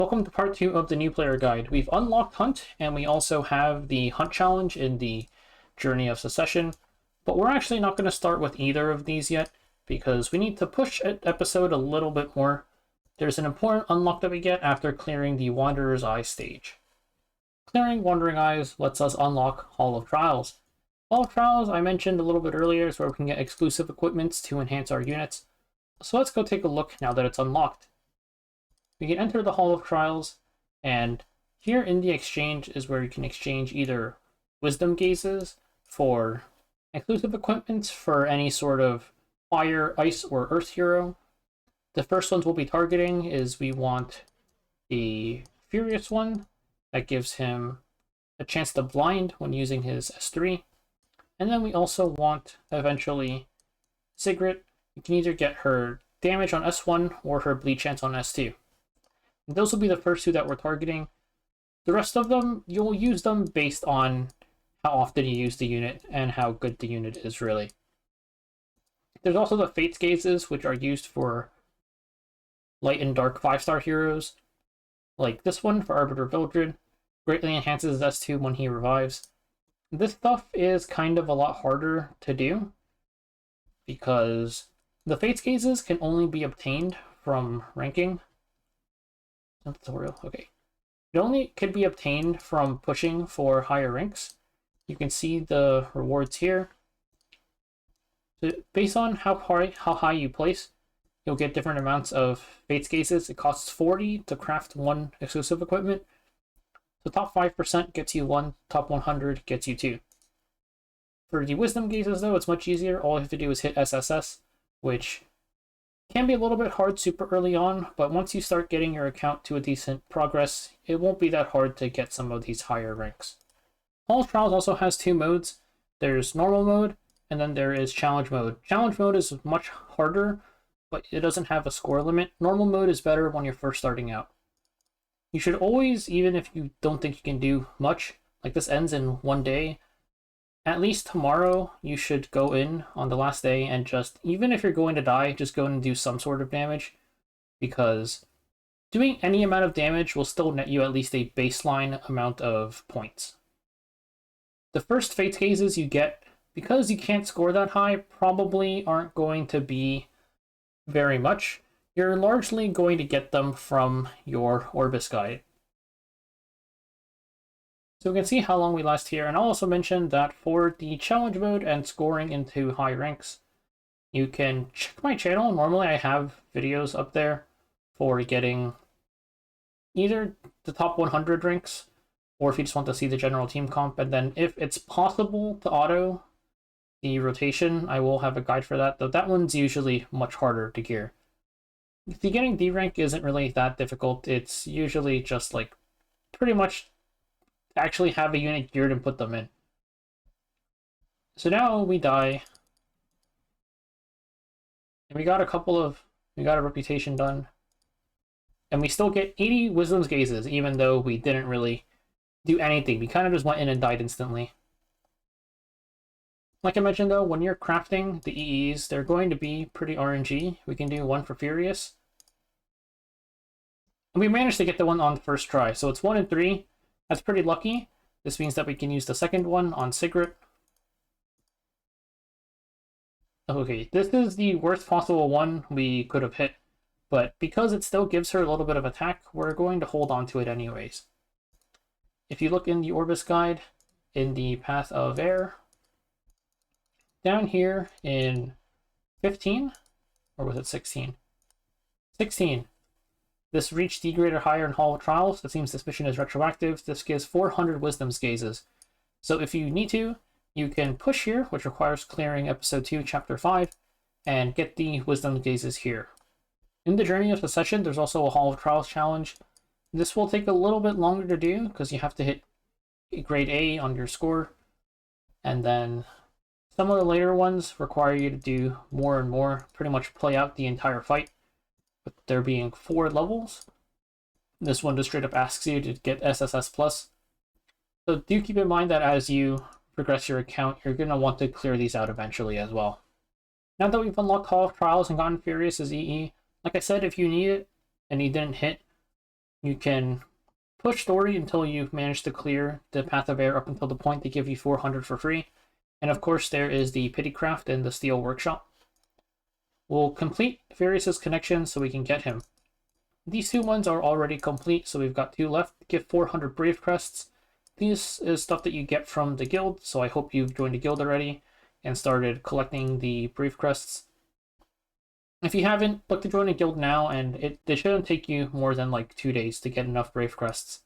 Welcome to part 2 of the new player guide. We've unlocked Hunt, and we also have the Hunt challenge in the Journey of Secession, but we're actually not going to start with either of these yet, because we need to push episode a little bit more. There's an important unlock that we get after clearing the Wanderer's Eye stage. Clearing Wandering Eyes lets us unlock Hall of Trials. Hall of Trials, I mentioned a little bit earlier, is where we can get exclusive equipments to enhance our units. So let's go take a look now that it's unlocked. We can enter the Hall of Trials, and here in the exchange is where you can exchange either Wisdom Gazes for exclusive equipment for any sort of Fire, Ice, or Earth hero. The first ones we'll be targeting is we want the Furious one. That gives him a chance to blind when using his S3. And then we also want, eventually, Sigrid. You can either get her damage on S1 or her bleed chance on S2. Those will be the first two that we're targeting. The rest of them, you'll use them based on how often you use the unit and how good the unit is, really. There's also the Fates Gazes, which are used for light and dark 5-star heroes. Like this one for Arbiter Vildred. Greatly enhances his S2 when he revives. This stuff is kind of a lot harder to do, because the Fates Gazes can only be obtained from ranking. Tutorial. Okay. It only could be obtained from pushing for higher ranks. You can see the rewards here. So based on how high you place, you'll get different amounts of Fates Gazes. It costs 40 to craft one exclusive equipment. So top 5% gets you 1, top 100 gets you 2. For the Wisdom Gazes, though, it's much easier. All you have to do is hit SSS, which can be a little bit hard super early on, but once you start getting your account to a decent progress, it won't be that hard to get some of these higher ranks. Hall of Trials also has 2 modes. There's normal mode, and then there is challenge mode. Challenge mode is much harder, but it doesn't have a score limit. Normal mode is better when you're first starting out. You should always, even if you don't think you can do much, like this ends in 1 day, at least tomorrow you should go in on the last day and just, even if you're going to die, just go in and do some sort of damage, because doing any amount of damage will still net you at least a baseline amount of points. The first Fates Gazes you get, because you can't score that high, probably aren't going to be very much. You're largely going to get them from your Orbis guide. So we can see how long we last here, and I'll also mention that for the challenge mode and scoring into high ranks, you can check my channel. Normally I have videos up there for getting either the top 100 ranks, or if you just want to see the general team comp, and then if it's possible to auto the rotation, I will have a guide for that, though that one's usually much harder to gear. The getting D rank isn't really that difficult. It's usually just like pretty much actually have a unit geared and put them in. So now we die, and we got a reputation done, and we still get 80 Wisdom's Gazes, even though we didn't really do anything. We kind of just went in and died instantly. Like I mentioned though, when you're crafting the EEs, they're going to be pretty RNG. We can do 1 for Furious. And we managed to get the one on the first try, so it's 1 in 3. That's pretty lucky. This means that we can use the second one on Sigrid. Okay, this is the worst possible one we could have hit, but because it still gives her a little bit of attack, we're going to hold on to it anyways. If you look in the Orbis guide, in the Path of Air, down here in 15, or was it 16? 16. This reach D grade or higher in Hall of Trials. That seems suspicion is retroactive. This gives 400 Wisdom's Gazes. So if you need to, you can push here, which requires clearing Episode 2, Chapter 5, and get the Wisdom Gazes here. In the Journey of Secession, there's also a Hall of Trials challenge. This will take a little bit longer to do, because you have to hit grade A on your score, and then some of the later ones require you to do more and more, pretty much play out the entire fight. With there being 4 levels, this one just straight up asks you to get SSS+. So do keep in mind that as you progress your account, you're going to want to clear these out eventually as well. Now that we've unlocked Hall of Trials and gotten Furious as EE, like I said, if you need it and you didn't hit, You can push story until you've managed to clear the Path of Air up until the point they give you 400 for free. And of course, there is the Pitycraft and the Steel Workshop. We'll complete Furious's connection so we can get him. These two ones are already complete, so we've got two left. Give 400 Brave Crests. This is stuff that you get from the guild, so I hope you've joined a guild already and started collecting the Brave Crests. If you haven't, look to join a guild now, and it shouldn't take you more than like 2 days to get enough Brave Crests.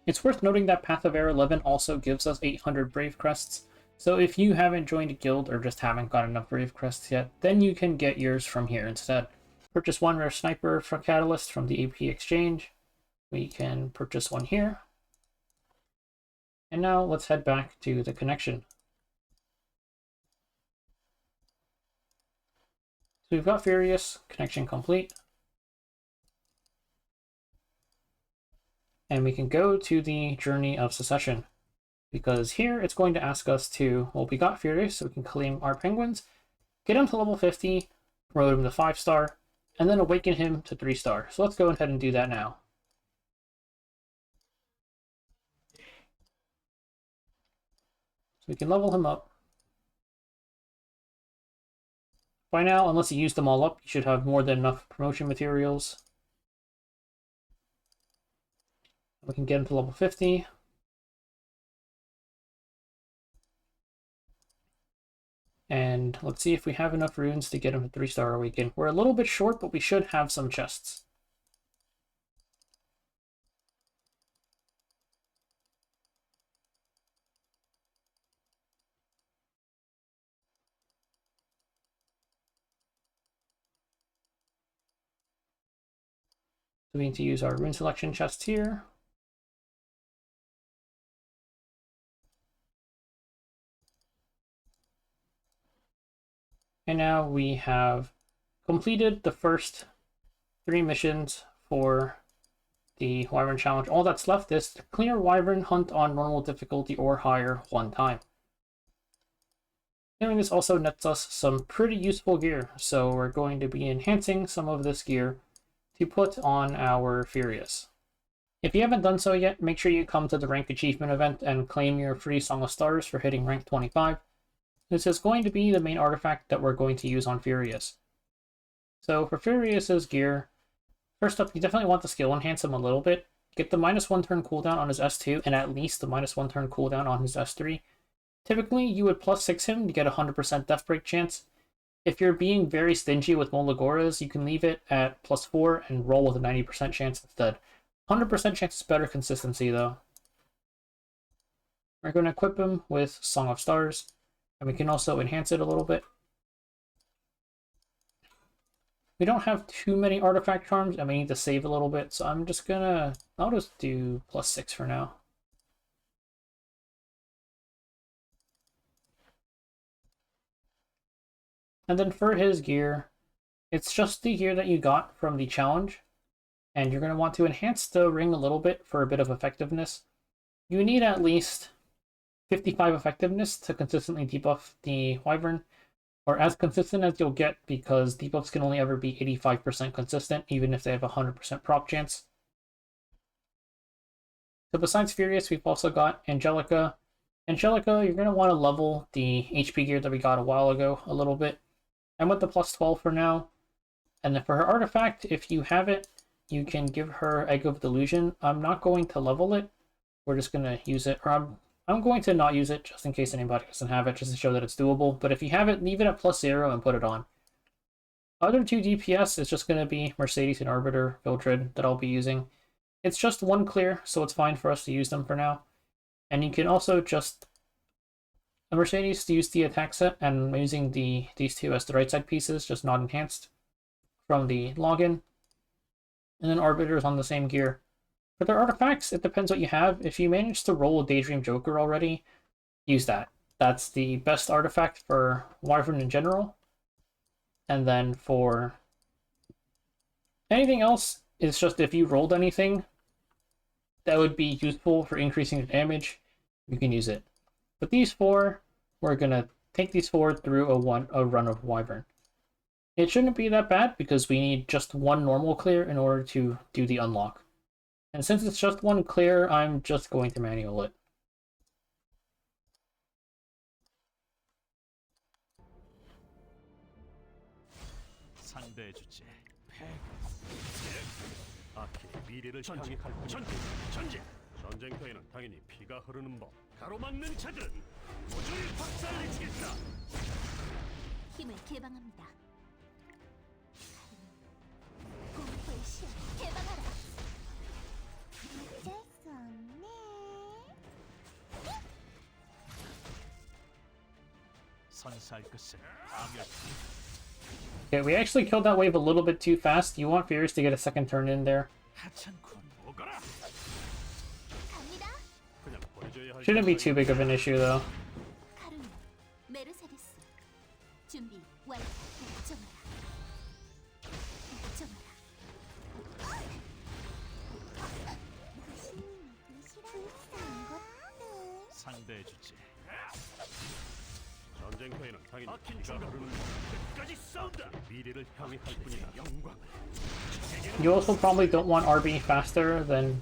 It's worth noting that Path of Air 11 also gives us 800 Brave Crests, so if you haven't joined a guild or just haven't got enough Brave Crests yet, then you can get yours from here instead. Purchase one rare sniper for Catalyst from the AP exchange. We can purchase one here. And now let's head back to the connection. So we've got Furious, connection complete. And we can go to the Journey of Secession. Because here it's going to ask us to, well, we got Furious, so we can claim our penguins, get him to level 50, promote him to 5-star, and then awaken him to 3-star. So let's go ahead and do that now. So we can level him up. By now, unless you use them all up, you should have more than enough promotion materials. We can get him to level 50. And let's see if we have enough runes to get him to 3-star awaken. We're a little bit short, but we should have some chests. So we need to use our rune selection chest here. And now we have completed the first 3 missions for the Wyvern Challenge. All that's left is to clear Wyvern Hunt on normal difficulty or higher 1 time. Doing this also nets us some pretty useful gear, so we're going to be enhancing some of this gear to put on our Furious. If you haven't done so yet, make sure you come to the Rank Achievement event and claim your free Song of Stars for hitting rank 25. This is going to be the main artifact that we're going to use on Furious. So for Furious's gear, first up, you definitely want to skill enhance him a little bit. Get the -1 turn cooldown on his S2 and at least the -1 turn cooldown on his S3. Typically, you would +6 him to get a 100% death break chance. If you're being very stingy with Molagoras, you can leave it at +4 and roll with a 90% chance instead. 100% chance is better consistency though. We're going to equip him with Song of Stars, and we can also enhance it a little bit. We don't have too many artifact charms, and we need to save a little bit, so I'll just do +6 for now. And then for his gear, it's just the gear that you got from the challenge, and you're going to want to enhance the ring a little bit for a bit of effectiveness. You need at least 55 effectiveness to consistently debuff the Wyvern, or as consistent as you'll get, because debuffs can only ever be 85% consistent, even if they have a 100% proc chance. So besides Furious, we've also got Angelica. Angelica, you're going to want to level the HP gear that we got a while ago a little bit. I'm with the +12 for now. And then for her artifact, if you have it, you can give her Egg of Delusion. I'm not going to level it. We're just going to use it, or I'm going to not use it just in case anybody doesn't have it, just to show that it's doable. But if you have it, leave it at +0 and put it on. Other 2 DPS is just going to be Mercedes and Arbiter Vildred that I'll be using. It's just 1 clear, so it's fine for us to use them for now. And you can also just a Mercedes to use the attack set, and I'm using these 2 as the right side pieces, just not enhanced, from the login. And then Arbiter is on the same gear. For their artifacts, it depends what you have. If you manage to roll a Daydream Joker already, use that. That's the best artifact for Wyvern in general. And then for anything else, it's just if you rolled anything that would be useful for increasing the damage, you can use it. But these 4, we're going to take these 4 through a run of Wyvern. It shouldn't be that bad because we need just 1 normal clear in order to do the unlock. And since it's just one clear, I'm just going to manual it. 상대해주지. 아키의 미래를 향해 갈 뿐이다. 전진! 전쟁터에는 당연히 피가 흐르는 법. 가로막는 자들은 모조리 박살내주겠다. 힘을 개방합니다. 공포의 시야 개방하라. 어쩔 수 없네. 선사할 것은 파멸. Okay, we actually killed that wave a little bit too fast. You want Fierce to get a second turn in there. 하찮군. 오거라. 갑니다. 그냥 버려줘야 할 Shouldn't be too big of an issue though. 카르마, 메르세데스. 준비 완료. 정하라. 정하라. 불쌍한 것들. 상대해주지. 전쟁터에는 당연히 피가 흐르는 법. 끝까지 싸운다. 미래를 향해 갈 뿐이다. 영광. You also probably don't want RB faster than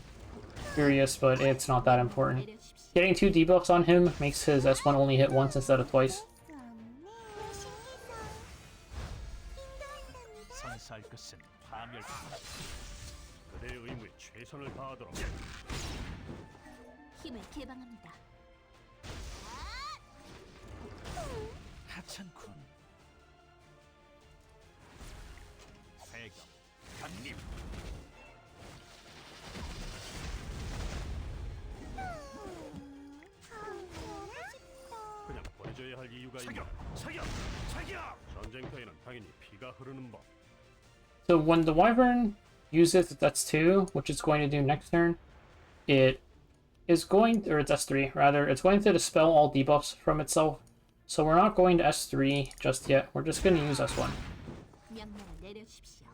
Furious, but it's not that important. 내려주십시오. Getting 2 debuffs on him makes his S1 only hit once instead of twice. 선사할 것은 파멸. 그대의 의무에 최선을 다하도록. 힘을 개방합니다. 하찮군. 세금, 간림. 그냥 버려줘야 할 이유가 있다. 사격! 사격! 전쟁터에는 당연히 피가 흐르는 법. So when the Wyvern uses its S2, which it's going to do next turn, it is going, or its S3 rather, it's going to dispel all debuffs from itself. So we're not going to S3 just yet. We're just going to use S1. 명령을 내려주십시오.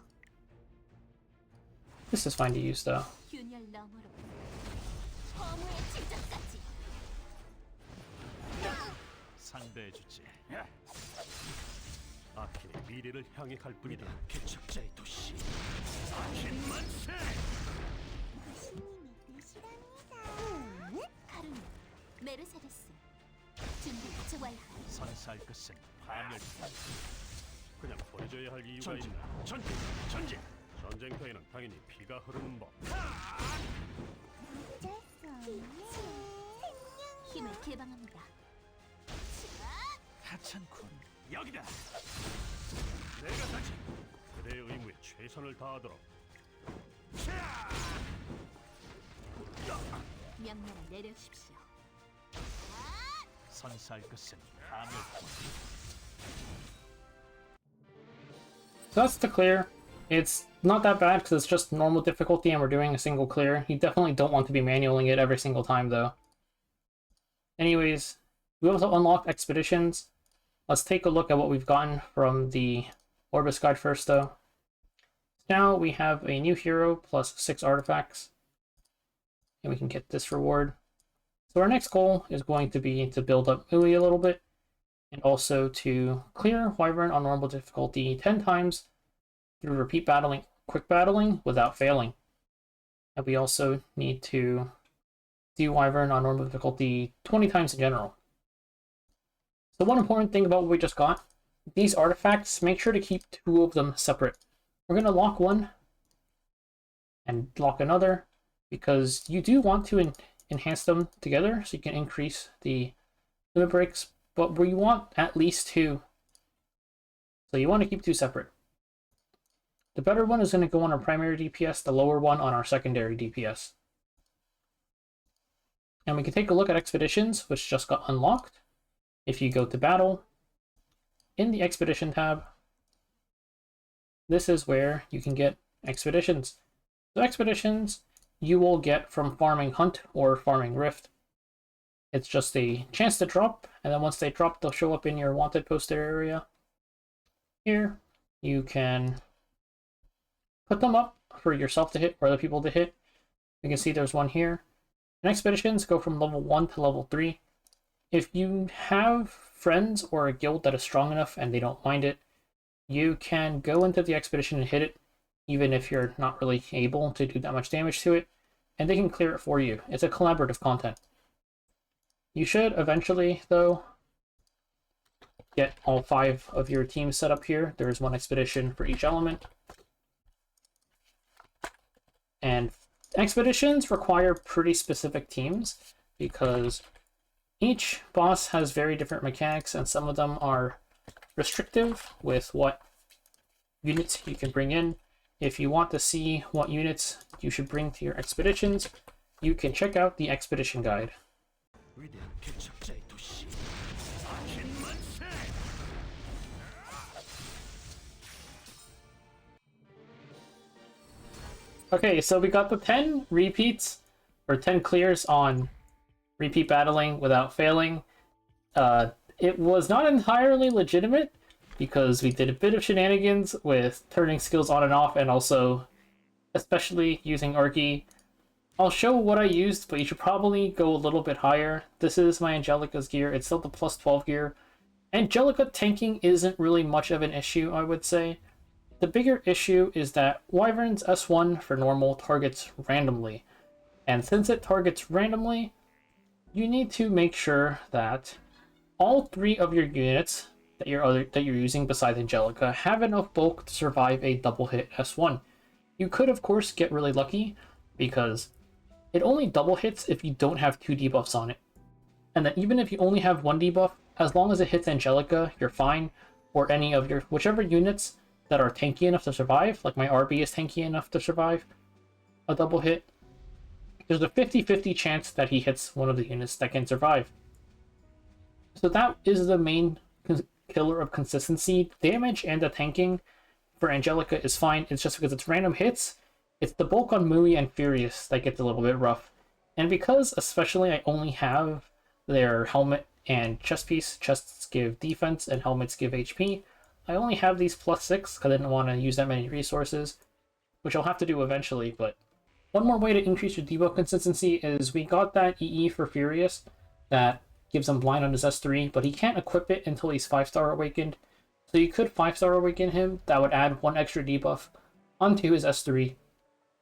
This is fine to use though. 균열 너머로 허무의 진작까지. 상대해주지. 아키의 미래를 향해 갈 뿐이다. 개척자의 도시. 아킨 만세! 신님의 뜻이랍니다. 카르마, 메르세데스. 준비 완료. 선사할 것은 파멸. 그냥 버려줘야 할 이유가 있나? 전진! 전진! 전쟁터에는 당연히 피가 흐르는 법. 어쩔 수 없네. 힘을 개방합니다. 하찮군. 여기다. 내가 다시 그대의 의무에 최선을 다하도록. 명령을 내려주십시오. 선사할 것은 파멸. So that's the clear. It's not that bad because it's just normal difficulty and we're doing a single clear. You definitely don't want to be manualing it every single time though. Anyways, we also unlocked expeditions. Let's take a look at what we've gotten from the Orbis guide first though. Now we have a new hero plus 6 artifacts. And we can get this reward. So our next goal is going to be to build up Ui a little bit. And also to clear Wyvern on normal difficulty 10 times through repeat battling, quick battling without failing. And we also need to do Wyvern on normal difficulty 20 times in general. So one important thing about what we just got, these artifacts, make sure to keep 2 of them separate. We're going to lock one and lock another because you do want to enhance them together so you can increase the limit breaks, but we want at least 2. So you want to keep 2 separate. The better one is going to go on our primary DPS, the lower one on our secondary DPS. And we can take a look at expeditions, which just got unlocked. If you go to battle, in the expedition tab, this is where you can get expeditions. So expeditions you will get from farming Hunt or farming Rift. It's just a chance to drop, and then once they drop, they'll show up in your wanted poster area. Here, you can put them up for yourself to hit or other people to hit. You can see there's one here. And expeditions go from level 1 to level 3. If you have friends or a guild that is strong enough and they don't mind it, you can go into the expedition and hit it, even if you're not really able to do that much damage to it. and they can clear it for you. It's a collaborative content. You should eventually, though, get all 5 of your teams set up here. There's 1 expedition for each element. And expeditions require pretty specific teams because each boss has very different mechanics, and some of them are restrictive with what units you can bring in. If you want to see what units you should bring to your expeditions, you can check out the expedition guide. 위대한 개척자의 도시 아힌 만세. Okay, so we got the 10 repeats, or 10 clears on repeat battling without failing. It was not entirely legitimate, because we did a bit of shenanigans with turning skills on and off, and also, especially using Arky. I'll show what I used, but you should probably go a little bit higher. This is my Angelica's gear. It's still the plus 12 gear. Angelica tanking isn't really much of an issue, I would say. The bigger issue is that Wyvern's S1 for normal targets randomly. And since it targets randomly, you need to make sure that all 3 of your units that you're using besides Angelica have enough bulk to survive a double hit S1. You could of course get really lucky, because it only double hits if you don't have 2 debuffs on it. And that even if you only have 1 debuff, as long as it hits Angelica, you're fine, or any of your whichever units that are tanky enough to survive, like my RB is tanky enough to survive a double hit. There's a 50-50 chance that he hits one of the units that can survive. So that is the main killer of consistency. Damage and the tanking for Angelica is fine. It's just because it's random hits. It's the bulk on Mui and Furious that gets a little bit rough. And because especially I only have their helmet and chest piece, chests give defense and helmets give HP, I only have these plus 6 because I didn't want to use that many resources, which I'll have to do eventually. But one more way to increase your debuff consistency is we got that EE for Furious that gives him blind on his S3, but he can't equip it until he's 5-star awakened. So you could 5-star awaken him. That would add 1 extra debuff onto his S3,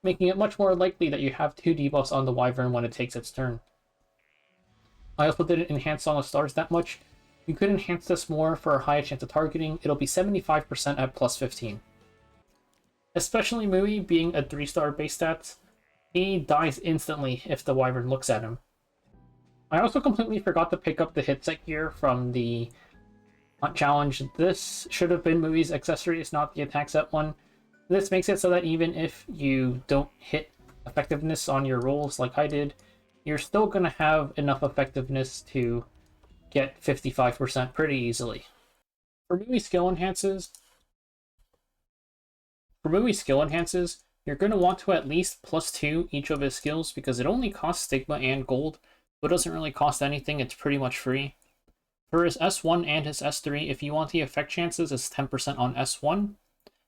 making it much more likely that you have 2 debuffs on the Wyvern when it takes its turn. I also didn't enhance Song of Stars that much. You could enhance this more for a higher chance of targeting. It'll be 75% at plus 15. Especially Mui being a 3-star base stats, he dies instantly if the Wyvern looks at him. I also completely forgot to pick up the hit set gear from the Hunt Challenge. This should have been Mui's accessory, it's not the attack set one. This makes it so that even if you don't hit effectiveness on your rolls like I did, you're still going to have enough effectiveness to get 55% pretty easily. For Mui skill enhances, you're going to want to at least plus 2 each of his skills because it only costs Stigma and Gold, but it doesn't really cost anything, it's pretty much free. For his S1 and his S3, if you want the effect chances, it's 10% on S1.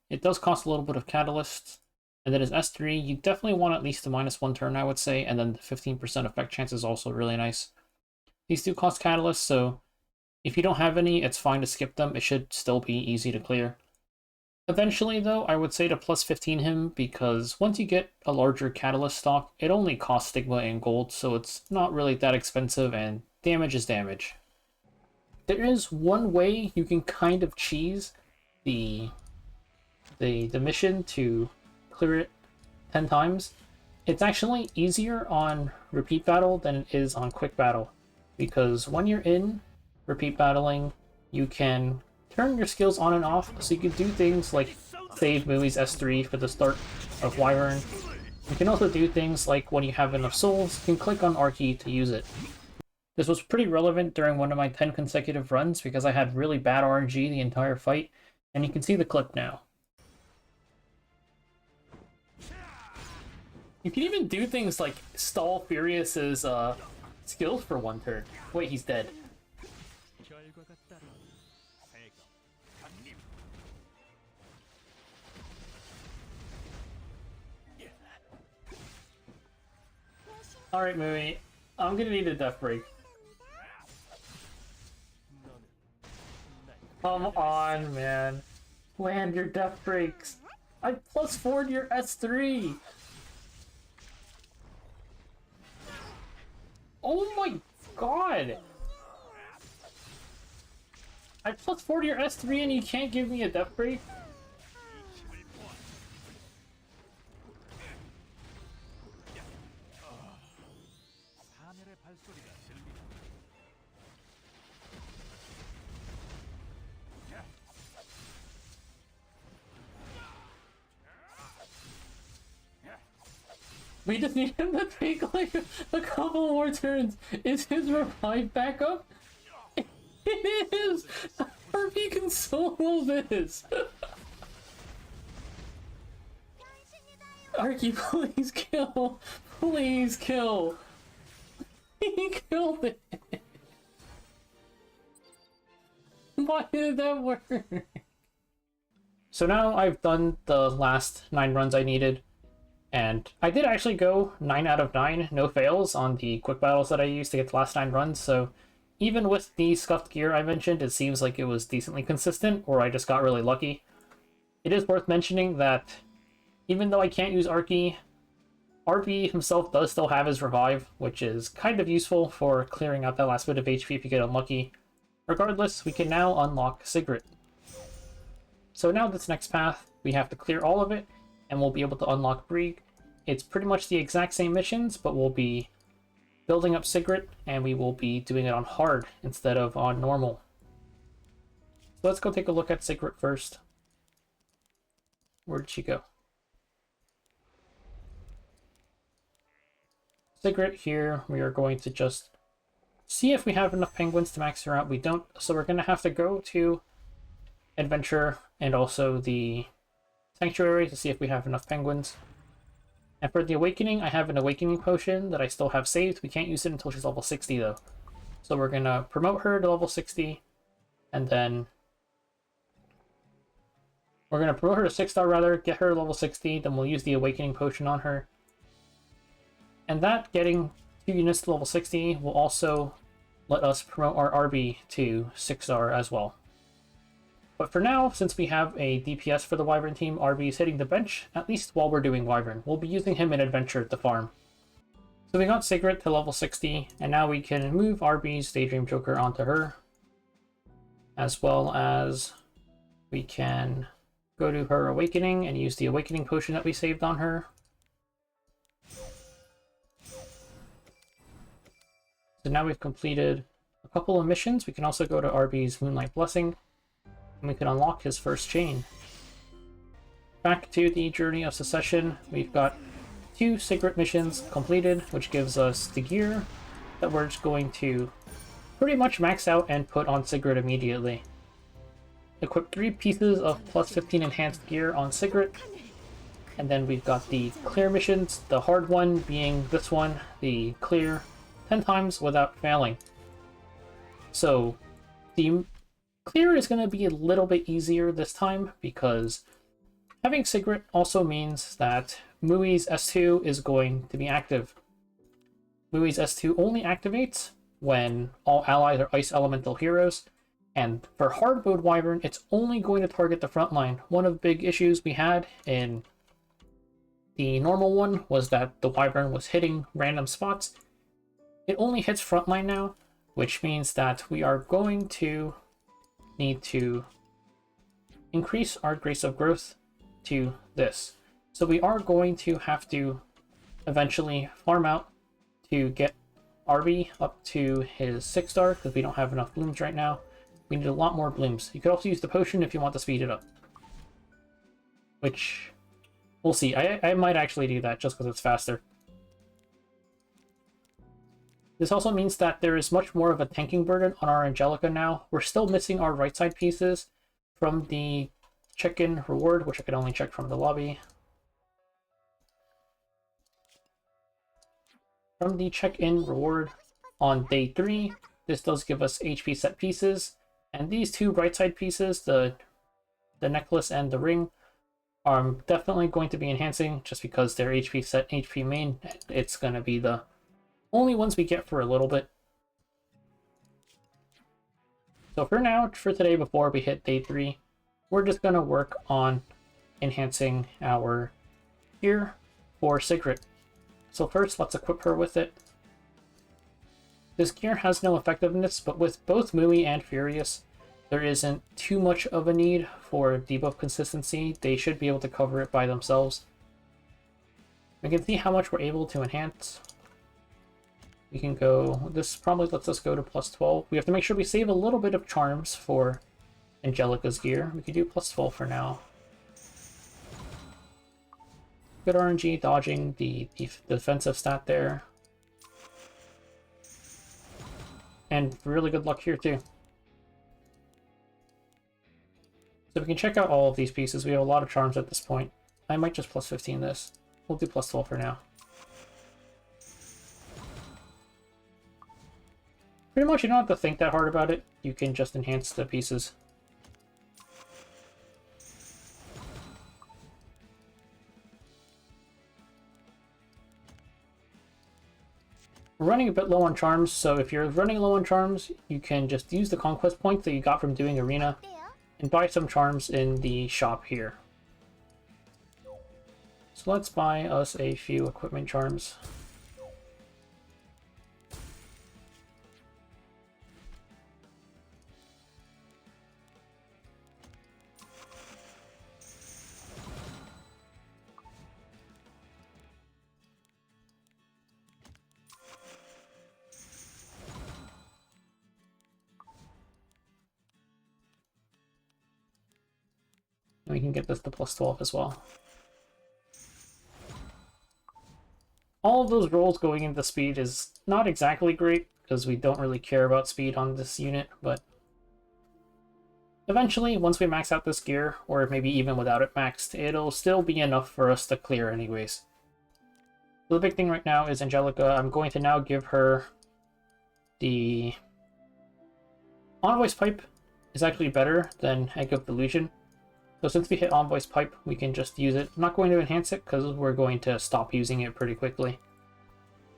It does cost a little bit of Catalyst. And then his S3, you definitely want at least a -1 turn, I would say, and then the 15% effect chance is also really nice. These do cost Catalyst, so if you don't have any, it's fine to skip them. It should still be easy to clear. Eventually, though, I would say to plus 15 him, because once you get a larger Catalyst stock, it only costs Stigma and Gold, so it's not really that expensive, and damage is damage. There is one way you can kind of cheese the mission to clear it 10 times. It's actually easier on repeat battle than it is on quick battle, because when you're in repeat battling, you can turn your skills on and off, so you can do things like save Mui's S3 for the start of Wyvern. You can also do things like when you have enough souls, you can click on Arky to use it. This was pretty relevant during one of my 10 consecutive runs because I had really bad RNG the entire fight, and you can see the clip now. You can even do things like stall Furious's skills for 1 turn. Wait, he's dead. Alright, Mui. I'm gonna need a death break. Come on, man. Land your death breaks. I plus 4'd your S3. god! I plus 40 or S3 and you can't give me a death break? We just need him to take like a couple more turns. Is his revive back up? It is! RP can solo this! Arky, please kill! Please kill! He killed it! Why did that work? So now I've done the last 9 runs I needed. And I did actually go 9 out of 9, no fails, on the quick battles that I used to get the last 9 runs, so even with the scuffed gear I mentioned, it seems like it was decently consistent, or I just got really lucky. It is worth mentioning that even though I can't use Arky, RB himself does still have his revive, which is kind of useful for clearing out that last bit of HP if you get unlucky. Regardless, we can now unlock Sigrid. So now this next path, we have to clear all of it, and we'll be able to unlock Brieg. It's pretty much the exact same missions, but we'll be building up Sigrid, and we will be doing it on hard instead of on normal. So let's go take a look at Sigrid first. Where did she go? Sigrid here, we are going to just see if we have enough penguins to max her out. We don't, so we're going to have to go to Adventure and also the Sanctuary to see if we have enough penguins. And for the Awakening, I have an Awakening Potion that I still have saved. We can't use it until she's level 60 though. So we're going to promote her to level 60, and then we're going to promote her to 6-star rather, get her to level 60, then we'll use the Awakening Potion on her. And that, getting 2 units to level 60, will also let us promote our RB to 6-star as well. But for now, since we have a DPS for the Wyvern team, RB is hitting the bench, at least while we're doing Wyvern. We'll be using him in Adventure at the farm. So we got Sigrid to level 60, and now we can move RB's Daydream Joker onto her. As well as we can go to her Awakening and use the Awakening Potion that we saved on her. So now we've completed a couple of missions. We can also go to RB's Moonlight Blessing, and we can unlock his first chain. Back to the Journey of Secession, we've got 2 Sigrid missions completed, which gives us the gear that we're just going to pretty much max out and put on Sigrid immediately. Equip 3 pieces of plus 15 enhanced gear on Sigrid, and then we've got the clear missions, the hard one being this one, the clear 10 times without failing. So the clear is going to be a little bit easier this time, because having Sigrid also means that Mui's S2 is going to be active. Mui's S2 only activates when all allies are Ice Elemental heroes, and for hard mode Wyvern, it's only going to target the front line. One of the big issues we had in the normal one was that the Wyvern was hitting random spots. It only hits frontline now, which means that we are going to need to increase our Grace of Growth to this. So we are going to have to eventually farm out to get RB up to his 6-star, because we don't have enough blooms right now. We need a lot more blooms. You could also use the potion if you want to speed it up, which we'll see. I might actually do that just because it's faster. This also means that there is much more of a tanking burden on our Angelica now. We're still missing our right side pieces from the check-in reward, which I can only check from the lobby. From the check-in reward on day 3, this does give us HP set pieces, and these 2 right side pieces, the necklace and the ring, are definitely going to be enhancing just because they're HP set, HP main. It's going to be the only ones we get for a little bit. So for now, for today, before we hit day 3, we're just going to work on enhancing our gear for Sigrid. So first, let's equip her with it. This gear has no effectiveness, but with both Mui and Furious, there isn't too much of a need for debuff consistency. They should be able to cover it by themselves. We can see how much we're able to enhance. We can go, this probably lets us go to plus 12. We have to make sure we save a little bit of charms for Angelica's gear. We can do plus 12 for now. Good RNG dodging the defensive stat there. And really good luck here too. So we can check out all of these pieces. We have a lot of charms at this point. I might just plus 15 this. We'll do plus 12 for now. Pretty much you don't have to think that hard about it. You can just enhance the pieces. We're running a bit low on charms, so if you're running low on charms, you can just use the conquest points that you got from doing arena and buy some charms in the shop here. So let's buy us a few equipment charms. And we can get this to plus 12 as well. All of those rolls going into speed is not exactly great, because we don't really care about speed on this unit, but eventually, once we max out this gear, or maybe even without it maxed, it'll still be enough for us to clear anyways. So the big thing right now is Angelica. I'm going to now give her the Envoy's Pipe is actually better than Egg of Delusion. So since we hit Envoy's Pipe, we can just use it. I'm not going to enhance it because we're going to stop using it pretty quickly.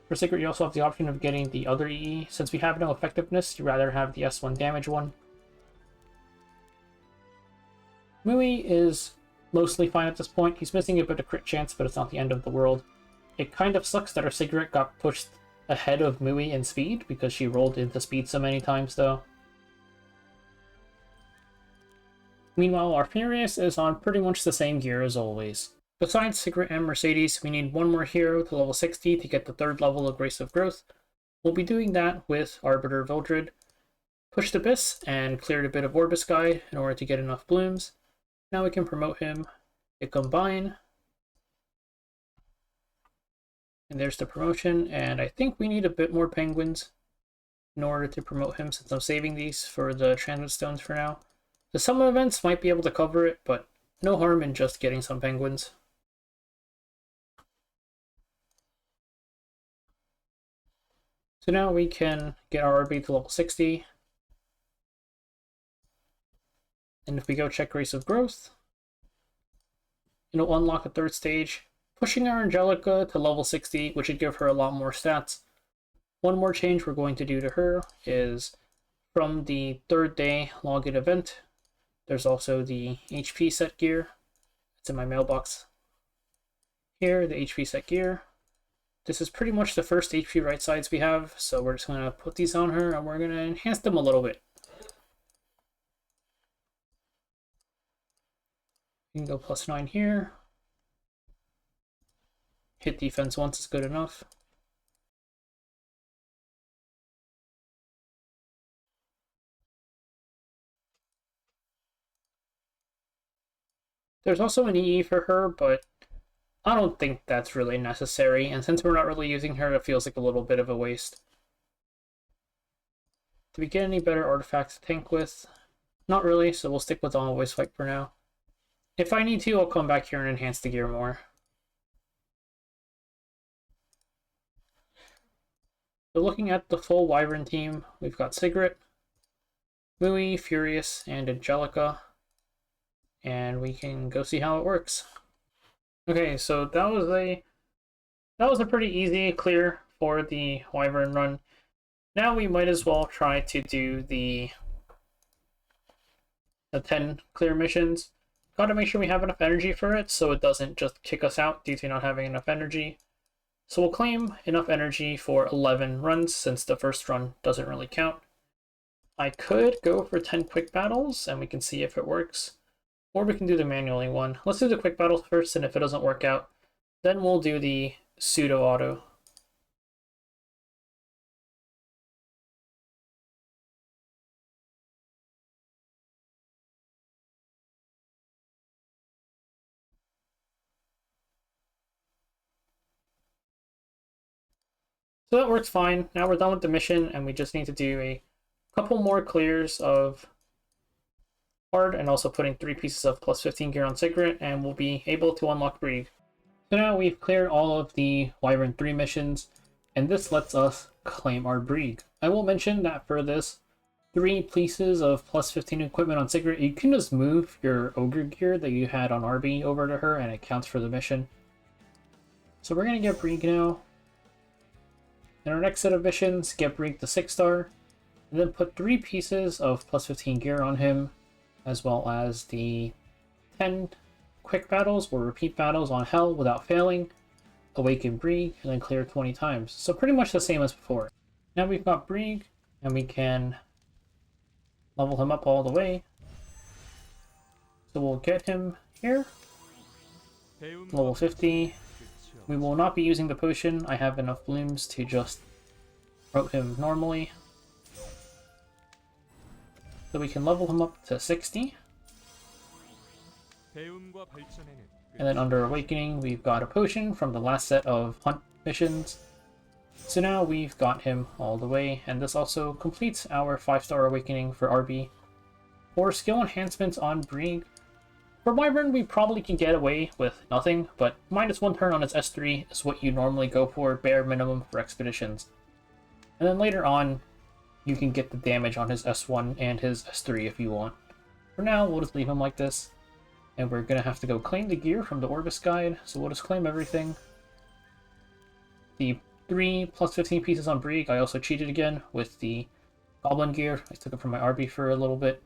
For Secret, you also have the option of getting the other EE. Since we have no effectiveness, you'd rather have the S1 damage one. Mui is mostly fine at this point. He's missing a bit of crit chance, but it's not the end of the world. It kind of sucks that our Cigarette got pushed ahead of Mui in speed because she rolled into speed so many times, though. Meanwhile, our Furious is on pretty much the same gear as always. Besides Cigarette and Mercedes, we need one more hero to level 60 to get the third level of Grace of Growth. We'll be doing that with Arbiter Vildred. Pushed Abyss and cleared a bit of Orbis Guide in order to get enough blooms. Now we can promote him. Hit Combine. And there's the promotion, and I think we need a bit more penguins in order to promote him since I'm saving these for the Transit Stones for now. The summon events might be able to cover it, but no harm in just getting some penguins. So now we can get our RB to level 60. And if we go check Grace of Growth, it'll unlock a third stage, pushing our Angelica to level 60, which would give her a lot more stats. One more change we're going to do to her is from the third day login event, there's also the HP set gear. It's in my mailbox. Here, the HP set gear. This is pretty much the first HP right sides we have, so we're just going to put these on her and we're going to enhance them a little bit. You can go +9 here. Hit defense once is good enough. There's also an EE for her, but I don't think that's really necessary, and since we're not really using her, it feels like a little bit of a waste. Do we get any better artifacts to tank with? Not really, so we'll stick with Envoy's Fight for now. If I need to, I'll come back here and enhance the gear more. So looking at the full Wyvern team, we've got Cigarette, Mui, Furious, and Angelica. And we can go see how it works. Okay, so that was a pretty easy clear for the Wyvern run. Now we might as well try to do the 10 clear missions. Gotta make sure we have enough energy for it so it doesn't just kick us out due to not having enough energy. So we'll claim enough energy for 11 runs since the first run doesn't really count. I could go for 10 quick battles and we can see if it works. Or we can do the manually one. Let's do the quick battles first, and if it doesn't work out, then we'll do the pseudo auto. So that works fine. Now we're done with the mission, and we just need to do a couple more clears of hard, and also putting 3 pieces of plus 15 gear on Sigrid, and we'll be able to unlock Breed. So now we've cleared all of the Wyvern 3 missions, and this lets us claim our Breed. I will mention that for this 3 pieces of plus 15 equipment on Sigrid, you can just move your Ogre gear that you had on RB over to her, and it counts for the mission. So we're going to get Breed now. In our next set of missions, get Breed the 6-star, and then put 3 pieces of plus 15 gear on him, as well as the 10 quick battles or repeat battles on Hell without failing, awaken Breed, and then clear 20 times. So pretty much the same as before. Now we've got Breed, and we can level him up all the way. So we'll get him here, level 50. We will not be using the potion. I have enough blooms to just route him normally. So we can level him up to 60. And then under Awakening, we've got a potion from the last set of hunt missions. So now we've got him all the way, and this also completes our 5-star Awakening for RB. For skill enhancements on Breed, for Wyvern we probably can get away with nothing, but -1 turn on his S3 is what you normally go for, bare minimum for expeditions. And then later on, you can get the damage on his S1 and his S3 if you want. For now, we'll just leave him like this. And we're going to have to go claim the gear from the Orbis guide, so we'll just claim everything. The 3 plus 15 pieces on Breed, I also cheated again with the Goblin gear. I took it from my RB for a little bit.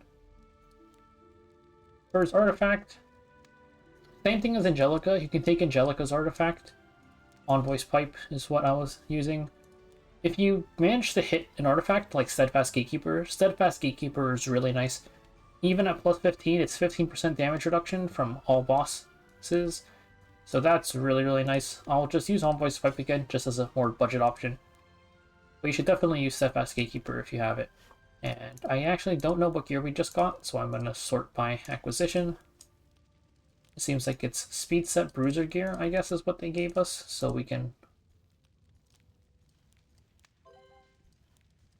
For his artifact, same thing as Angelica. You can take Angelica's artifact. On Voice Pipe is what I was using. If you manage to hit an artifact like Steadfast Gatekeeper is really nice. Even at plus 15, it's 15% damage reduction from all bosses. So that's really, really nice. I'll just use On Voice Pipe again, just as a more budget option. But you should definitely use Steadfast Gatekeeper if you have it. And I actually don't know what gear we just got, so I'm going to sort by acquisition. It seems like it's Speed Set Bruiser gear, I guess is what they gave us, so we can...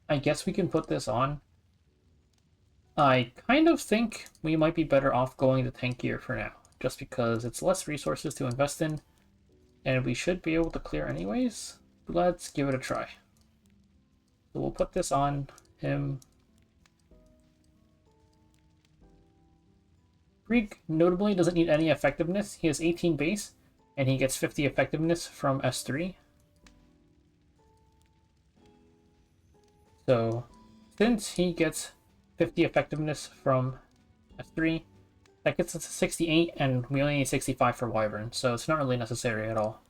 I guess we can put this on. I kind of think we might be better off going to tank gear for now, just because it's less resources to invest in, and we should be able to clear anyways. Let's give it a try. So we'll put this on him. Greek notably doesn't need any effectiveness. He has 18 base, and he gets 50 effectiveness from S3. So, since he gets 50 effectiveness from S3, that gets us to 68, and we only need 65 for Wyvern, so it's not really necessary at all.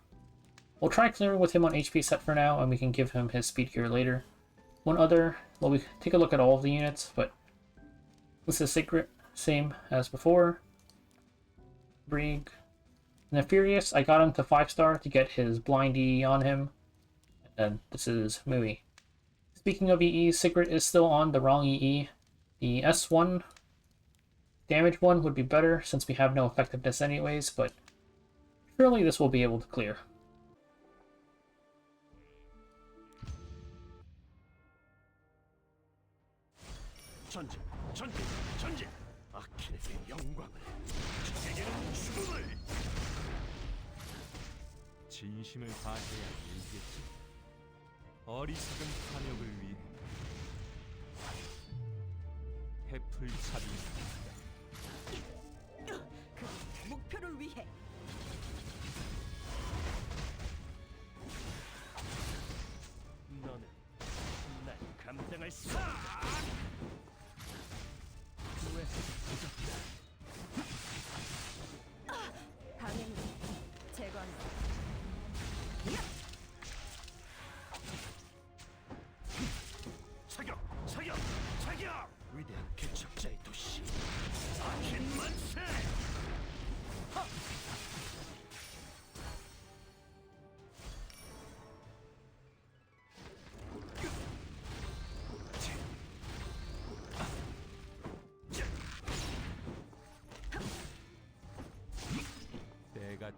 We'll try clearing with him on HP set for now, and we can give him his speed gear later. One other, well, we take a look at all of the units, but this is Secret, same as before. Breed. Nefarious, I got him to 5-star to get his blind EE on him. And this is Mui. Speaking of EE, Secret is still on the wrong EE. The S1 damage one would be better since we have no effectiveness anyways, but surely this will be able to clear. 전진, 전진, 전진. 아킬에게 영광을, 적에게는 죽음을. 진심을 다해야 이기겠지. 어리석은 탐욕을 위해 해풀차비. 그 목표를 위해 너는 날 감당할 수 없다. 강행을 제거한다.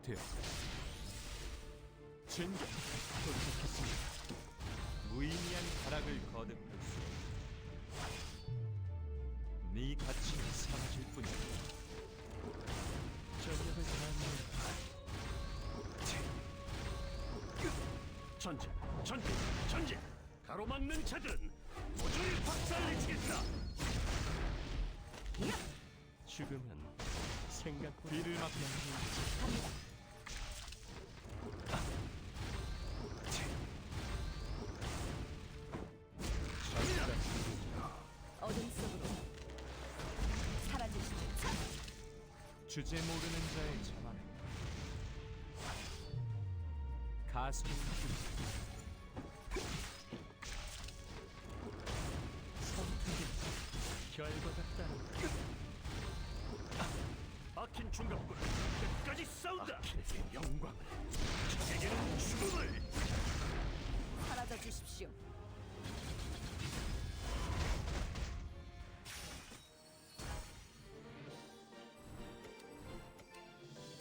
되었다. 진격 도착했습니다. 무의미한 가락을 거듭할 수 없다. 네 가치는 사라질 뿐이다. 전력을 다하는 전진, 전진, 전진. 가로막는 자들은 모조리 박살내치겠다. 죽음은 생각보다 비를 막는 어둠 속으로 사라지시죠. 주제 모르는 자의 자만은 가슴을 선택의 결과가 따른다. 아킨 중갑군 끝까지 싸운다. 아킨에게 영광을, 적에게는 죽음을. 사라져 주십시오.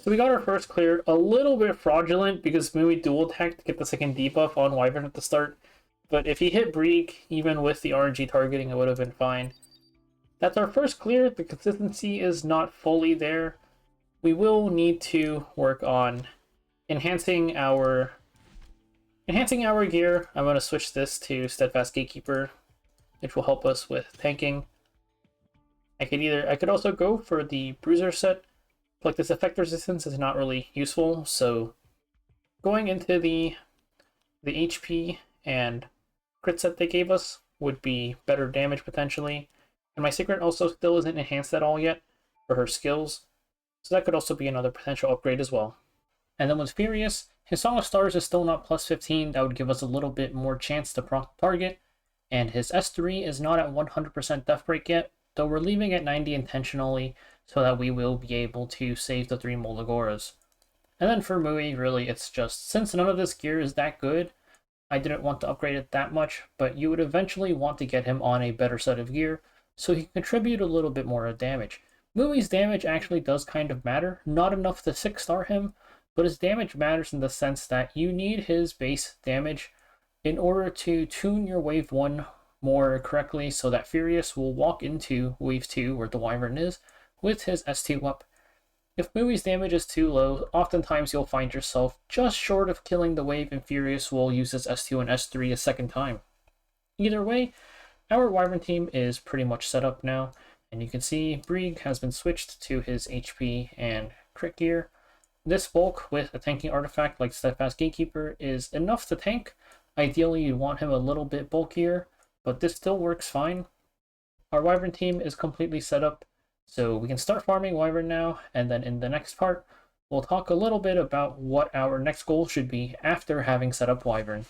So we got our first cleared. A little bit fraudulent because Mui dual attacked to get the second debuff on Wyvern at the start. But if he hit Brieg, even with the RNG targeting, it would have been fine. That's our first clear. The consistency is not fully there. We will need to work on enhancing our gear. I'm going to switch this to Steadfast Gatekeeper, which will help us with tanking. I could also go for the Bruiser set. Like, this effect resistance is not really useful, so going into the HP and crit set they gave us would be better damage potentially. And my secret also still isn't enhanced at all yet for her skills, so that could also be another potential upgrade as well. And then with Furious, his Song of Stars is still not plus 15, that would give us a little bit more chance to proc target, and his S3 is not at 100% Death Break yet, though we're leaving at 90 intentionally so that we will be able to save the 3 Moldagoras. And then for Mui, really, it's just, since none of this gear is that good, I didn't want to upgrade it that much, but you would eventually want to get him on a better set of gear, so he can contribute a little bit more damage. Mui's damage actually does kind of matter, not enough to 6-star him, but his damage matters in the sense that you need his base damage in order to tune your Wave 1 more correctly so that Furious will walk into Wave 2, where the Wyvern is, with his S2 up. If Mui's damage is too low, oftentimes you'll find yourself just short of killing the wave and Furious will use his S2 and S3 a second time. Either way, our Wyvern team is pretty much set up now, and you can see Brieg has been switched to his HP and crit gear. This bulk with a tanking artifact like Steadfast Gatekeeper is enough to tank. Ideally, you'd want him a little bit bulkier, but this still works fine. Our Wyvern team is completely set up, so we can start farming Wyvern now, and then in the next part, we'll talk a little bit about what our next goal should be after having set up Wyvern.